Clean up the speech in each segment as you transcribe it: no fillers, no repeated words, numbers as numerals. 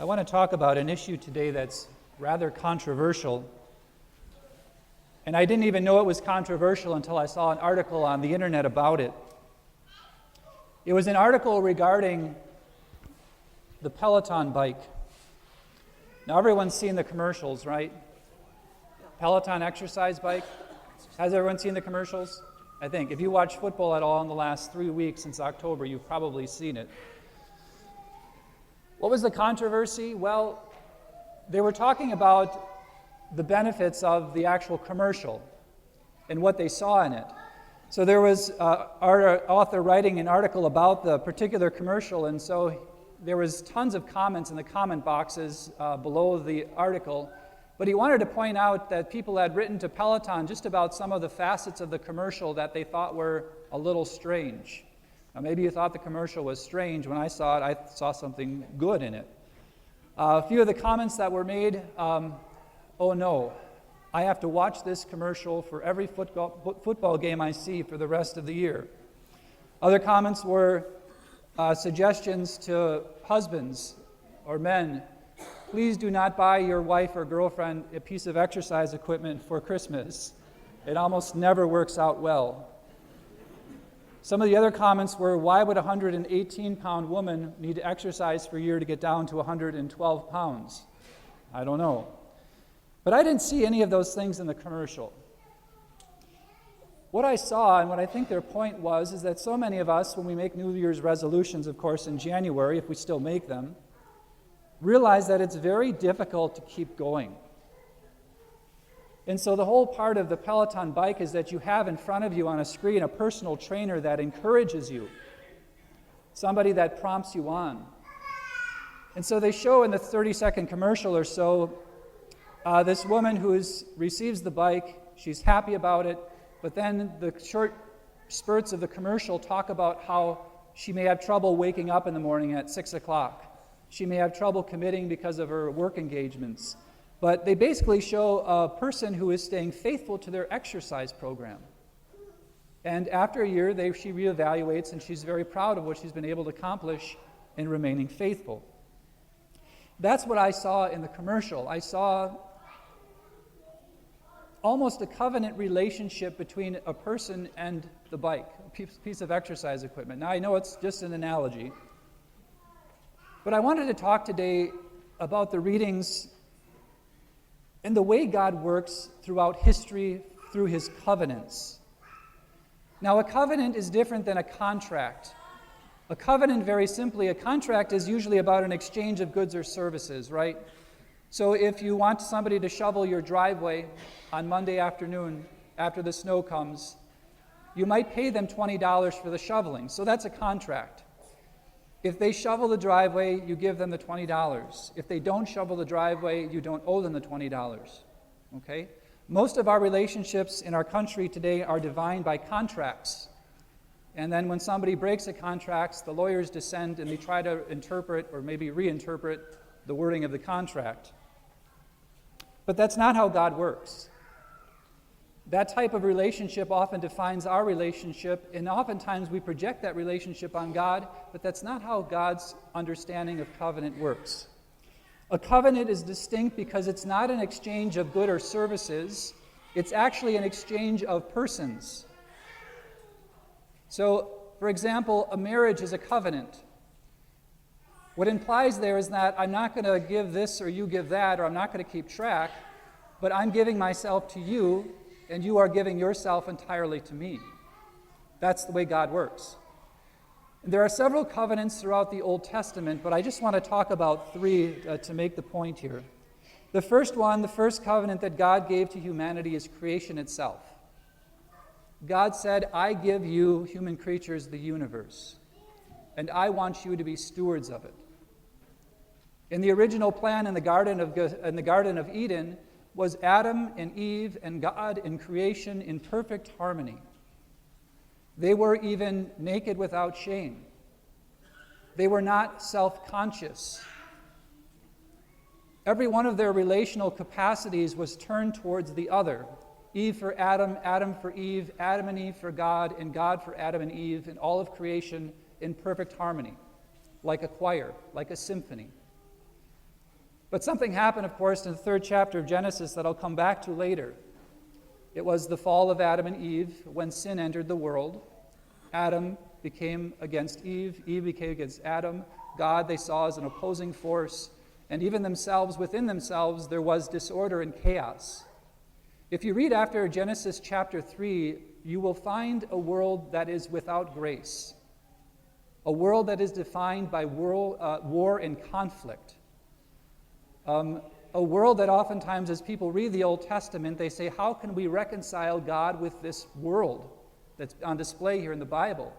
I want to talk about an issue today that's rather controversial. And I didn't even know it was controversial until I saw an article on the internet about it. It was an article regarding the Peloton bike. Now everyone's seen the commercials, right? Peloton exercise bike. Has everyone seen the commercials? I think. If you watch football at all in the last 3 weeks since October, you've probably seen it. What was the controversy? Well, they were talking about the benefits of the actual commercial and what they saw in it. So there was our author writing an article about the particular commercial, and so there was tons of comments in the comment boxes below the article. But he wanted to point out that people had written to Peloton just about some of the facets of the commercial that they thought were a little strange. Now, maybe you thought the commercial was strange. When I saw it, I saw something good in it. A few of the comments that were made, oh no, I have to watch this commercial for every football game I see for the rest of the year. Other comments were suggestions to husbands or men. Please do not buy your wife or girlfriend a piece of exercise equipment for Christmas. It almost never works out well. Some of the other comments were, why would a 118-pound woman need to exercise for a year to get down to 112 pounds? I don't know. But I didn't see any of those things in the commercial. What I saw, and what I think their point was, is that so many of us, when we make New Year's resolutions, of course, in January, if we still make them, realize that it's very difficult to keep going. And so the whole part of the Peloton bike is that you have in front of you on a screen a personal trainer that encourages you, somebody that prompts you on. And so they show in the 30-second commercial or so this woman who receives the bike, she's happy about it, but then the short spurts of the commercial talk about how she may have trouble waking up in the morning at 6 o'clock. She may have trouble committing because of her work engagements. But they basically show a person who is staying faithful to their exercise program. And after a year, she reevaluates, and she's very proud of what she's been able to accomplish in remaining faithful. That's what I saw in the commercial. I saw almost a covenant relationship between a person and the bike, a piece of exercise equipment. Now, I know it's just an analogy, but I wanted to talk today about the readings and the way God works throughout history through his covenants. Now, a covenant is different than a contract. A covenant, very simply, a contract is usually about an exchange of goods or services, right? So if you want somebody to shovel your driveway on Monday afternoon after the snow comes, you might pay them $20 for the shoveling. So that's a contract. If they shovel the driveway, you give them the $20. If they don't shovel the driveway, you don't owe them the $20. Okay? Most of our relationships in our country today are defined by contracts. And then when somebody breaks a contract, the lawyers descend and they try to interpret or maybe reinterpret the wording of the contract. But that's not how God works. That type of relationship often defines our relationship, and oftentimes we project that relationship on God, but that's not how God's understanding of covenant works. A covenant is distinct because it's not an exchange of goods or services, it's actually an exchange of persons. So, for example, a marriage is a covenant. What implies there is that I'm not going to give this or you give that, or I'm not going to keep track, but I'm giving myself to you, and you are giving yourself entirely to me. That's the way God works. And there are several covenants throughout the Old Testament, but I just want to talk about three to make the point here. The first covenant that God gave to humanity is creation itself. God said, I give you, human creatures, the universe, and I want you to be stewards of it. In the original plan in the Garden of Eden was Adam and Eve and God in creation in perfect harmony. They were even naked without shame. They were not self-conscious. Every one of their relational capacities was turned towards the other. Eve for Adam, Adam for Eve, Adam and Eve for God, and God for Adam and Eve, and all of creation in perfect harmony, like a choir, like a symphony. But something happened, of course, in the 3rd chapter of Genesis that I'll come back to later. It was the fall of Adam and Eve when sin entered the world. Adam became against Eve. Eve became against Adam. God they saw as an opposing force. And even themselves, within themselves, there was disorder and chaos. If you read after Genesis chapter 3, you will find a world that is without grace. A world that is defined by war and conflict. A world that oftentimes, as people read the Old Testament, they say, how can we reconcile God with this world that's on display here in the Bible?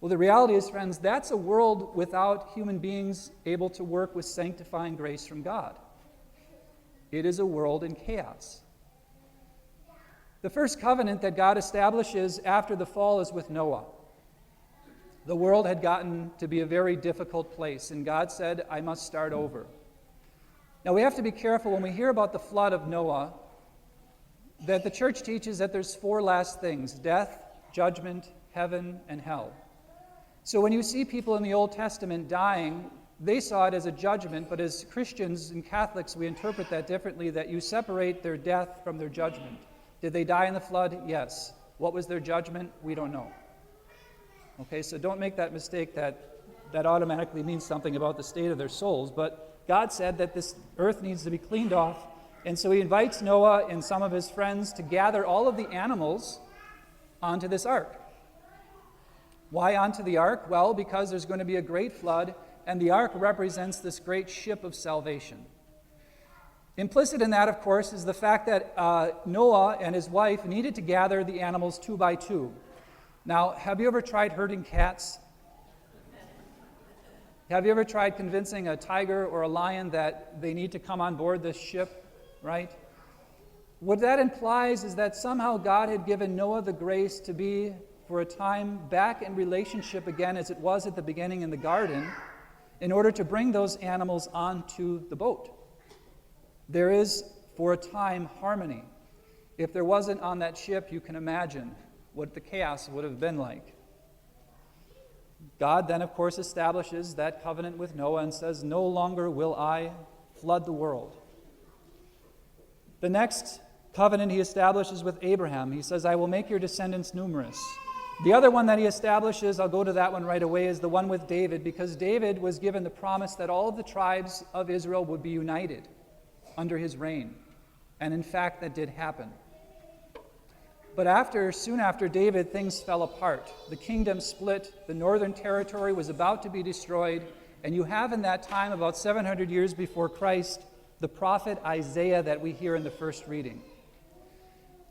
Well, the reality is, friends, that's a world without human beings able to work with sanctifying grace from God. It is a world in chaos. The first covenant that God establishes after the fall is with Noah. The world had gotten to be a very difficult place, and God said, I must start over. Now, we have to be careful when we hear about the flood of Noah that the church teaches that there's 4 last things: death, judgment, heaven, and hell. So when you see people in the Old Testament dying, they saw it as a judgment, but as Christians and Catholics, we interpret that differently, that you separate their death from their judgment. Did they die in the flood? Yes. What was their judgment? We don't know. Okay, so don't make that mistake that automatically means something about the state of their souls, but God said that this earth needs to be cleaned off, and so he invites Noah and some of his friends to gather all of the animals onto this ark. Why onto the ark? Well, because there's going to be a great flood, and the ark represents this great ship of salvation. Implicit in that, of course, is the fact that Noah and his wife needed to gather the animals 2 by 2. Now, have you ever tried herding cats? Have you ever tried convincing a tiger or a lion that they need to come on board this ship, right? What that implies is that somehow God had given Noah the grace to be, for a time, back in relationship again as it was at the beginning in the garden, in order to bring those animals onto the boat. There is, for a time, harmony. If there wasn't on that ship, you can imagine what the chaos would have been like. God then, of course, establishes that covenant with Noah and says, no longer will I flood the world. The next covenant he establishes with Abraham, he says, I will make your descendants numerous. The other one that he establishes, I'll go to that one right away, is the one with David, because David was given the promise that all of the tribes of Israel would be united under his reign. And in fact, that did happen. But soon after David, things fell apart. The kingdom split, the northern territory was about to be destroyed, and you have in that time, about 700 years before Christ, the prophet Isaiah that we hear in the first reading.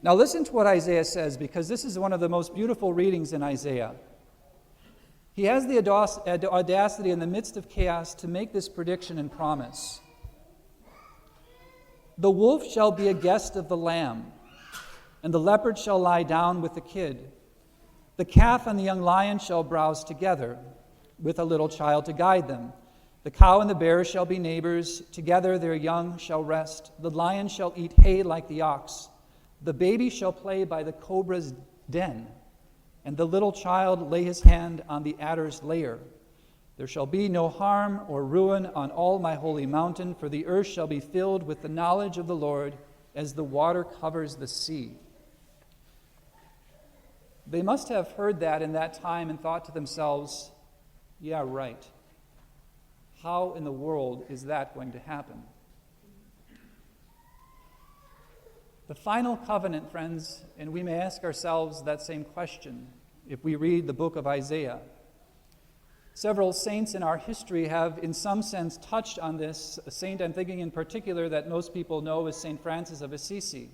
Now listen to what Isaiah says, because this is one of the most beautiful readings in Isaiah. He has the audacity in the midst of chaos to make this prediction and promise. The wolf shall be a guest of the lamb, and the leopard shall lie down with the kid. The calf and the young lion shall browse together, with a little child to guide them. The cow and the bear shall be neighbors, together their young shall rest. The lion shall eat hay like the ox. The baby shall play by the cobra's den, and the little child lay his hand on the adder's lair. There shall be no harm or ruin on all my holy mountain, for the earth shall be filled with the knowledge of the Lord as the water covers the sea. They must have heard that in that time and thought to themselves, yeah, right. How in the world is that going to happen? The final covenant, friends, and we may ask ourselves that same question if we read the book of Isaiah. Several saints in our history have, in some sense, touched on this. A saint I'm thinking in particular that most people know is St. Francis of Assisi,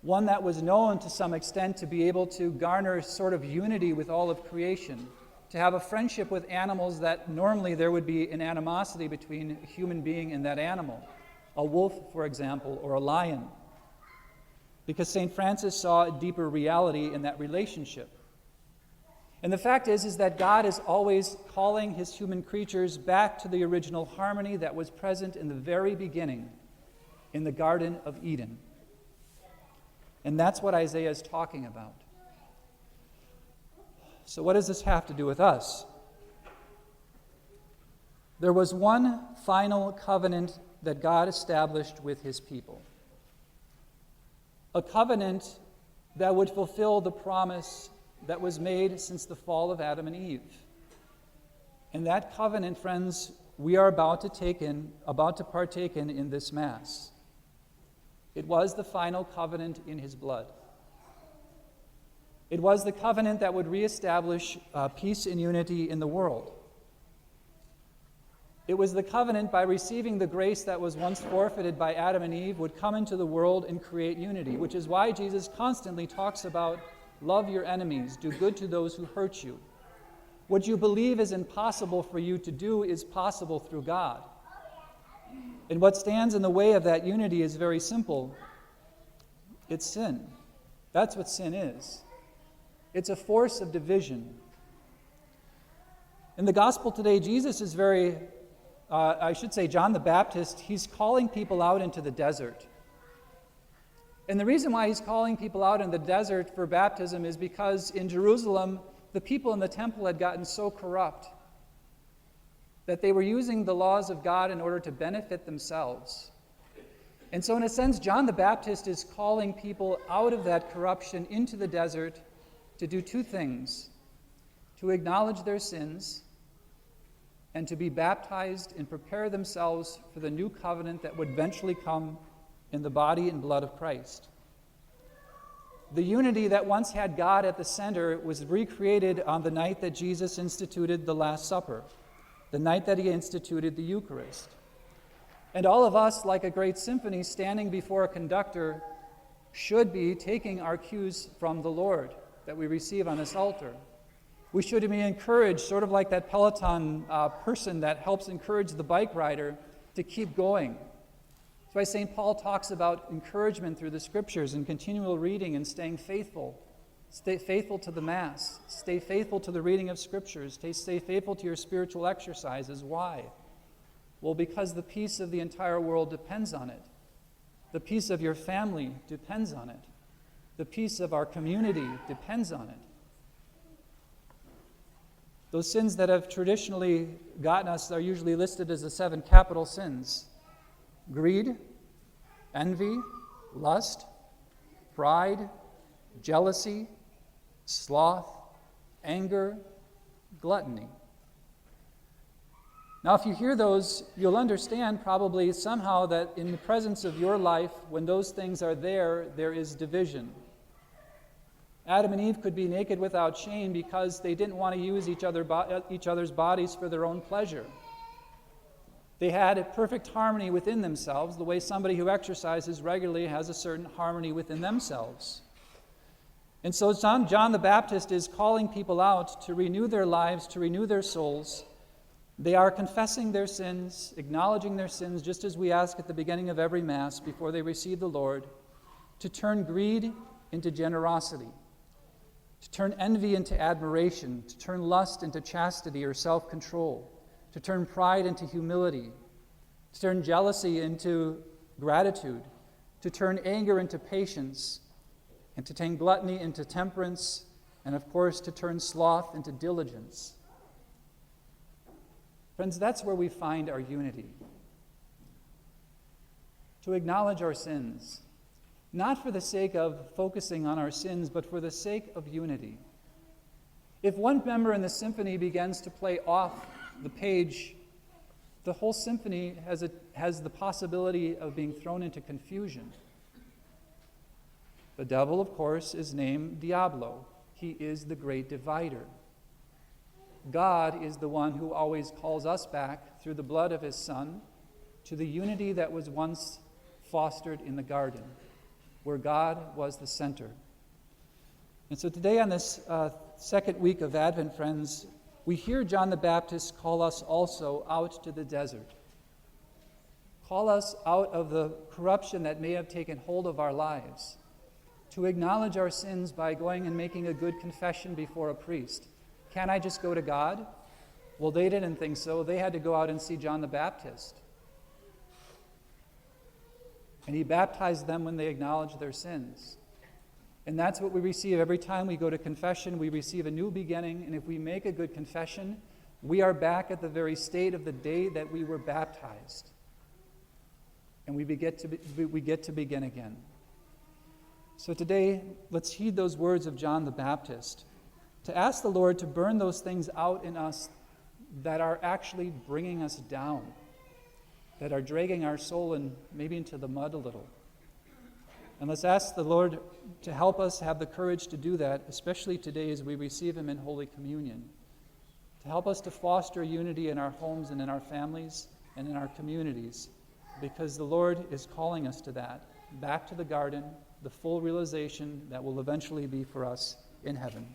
one that was known to some extent to be able to garner sort of unity with all of creation, to have a friendship with animals that normally there would be an animosity between a human being and that animal, a wolf, for example, or a lion, because St. Francis saw a deeper reality in that relationship. And the fact is that God is always calling his human creatures back to the original harmony that was present in the very beginning, in the Garden of Eden. And that's what Isaiah is talking about. So what does this have to do with us? There was one final covenant that God established with his people. A covenant that would fulfill the promise that was made since the fall of Adam and Eve. And that covenant, friends, we are about to partake in this Mass. It was the final covenant in his blood. It was the covenant that would reestablish peace and unity in the world. It was the covenant by receiving the grace that was once forfeited by Adam and Eve would come into the world and create unity, which is why Jesus constantly talks about love your enemies, do good to those who hurt you. What you believe is impossible for you to do is possible through God. And what stands in the way of that unity is very simple. It's sin. That's what sin is. It's a force of division. In the gospel today, Jesus is John the Baptist, he's calling people out into the desert. And the reason why he's calling people out in the desert for baptism is because in Jerusalem, the people in the temple had gotten so corrupt that they were using the laws of God in order to benefit themselves. And so in a sense, John the Baptist is calling people out of that corruption into the desert to do two things: to acknowledge their sins and to be baptized and prepare themselves for the new covenant that would eventually come in the body and blood of Christ. The unity that once had God at the center was recreated on the night that Jesus instituted the Last Supper, the night that he instituted the Eucharist. And all of us, like a great symphony standing before a conductor, should be taking our cues from the Lord that we receive on this altar. We should be encouraged, sort of like that Peloton person that helps encourage the bike rider to keep going. That's why St. Paul talks about encouragement through the Scriptures and continual reading and staying faithful. Stay faithful to the Mass. Stay faithful to the reading of Scriptures. Stay faithful to your spiritual exercises. Why? Well, because the peace of the entire world depends on it. The peace of your family depends on it. The peace of our community depends on it. Those sins that have traditionally gotten us are usually listed as the 7 capital sins: greed, envy, lust, pride, jealousy, sloth, anger, gluttony. Now, if you hear those, you'll understand probably somehow that in the presence of your life, when those things are there, there is division. Adam and Eve could be naked without shame because they didn't want to use each other's bodies for their own pleasure. They had a perfect harmony within themselves, the way somebody who exercises regularly has a certain harmony within themselves. And so John the Baptist is calling people out to renew their lives, to renew their souls. They are confessing their sins, acknowledging their sins, just as we ask at the beginning of every Mass before they receive the Lord, to turn greed into generosity, to turn envy into admiration, to turn lust into chastity or self-control, to turn pride into humility, to turn jealousy into gratitude, to turn anger into patience, and to turn gluttony into temperance, and of course to turn sloth into diligence. Friends, that's where we find our unity. To acknowledge our sins, not for the sake of focusing on our sins, but for the sake of unity. If one member in the symphony begins to play off the page, the whole symphony has the possibility of being thrown into confusion. The devil, of course, is named Diablo. He is the great divider. God is the one who always calls us back through the blood of his Son to the unity that was once fostered in the garden, where God was the center. And so today on this second week of Advent, friends, we hear John the Baptist call us also out to the desert. Call us out of the corruption that may have taken hold of our lives, to acknowledge our sins by going and making a good confession before a priest. Can I just go to God? Well, they didn't think so. They had to go out and see John the Baptist. And he baptized them when they acknowledged their sins. And that's what we receive every time we go to confession. We receive a new beginning, and if we make a good confession, We are back at the very state of the day that we were baptized. And we get to begin again. So today, let's heed those words of John the Baptist, to ask the Lord to burn those things out in us that are actually bringing us down, that are dragging our soul and maybe into the mud a little. And let's ask the Lord to help us have the courage to do that, especially today as we receive Him in Holy Communion, to help us to foster unity in our homes and in our families and in our communities, because the Lord is calling us to that, back to the garden, the full realization that will eventually be for us in heaven.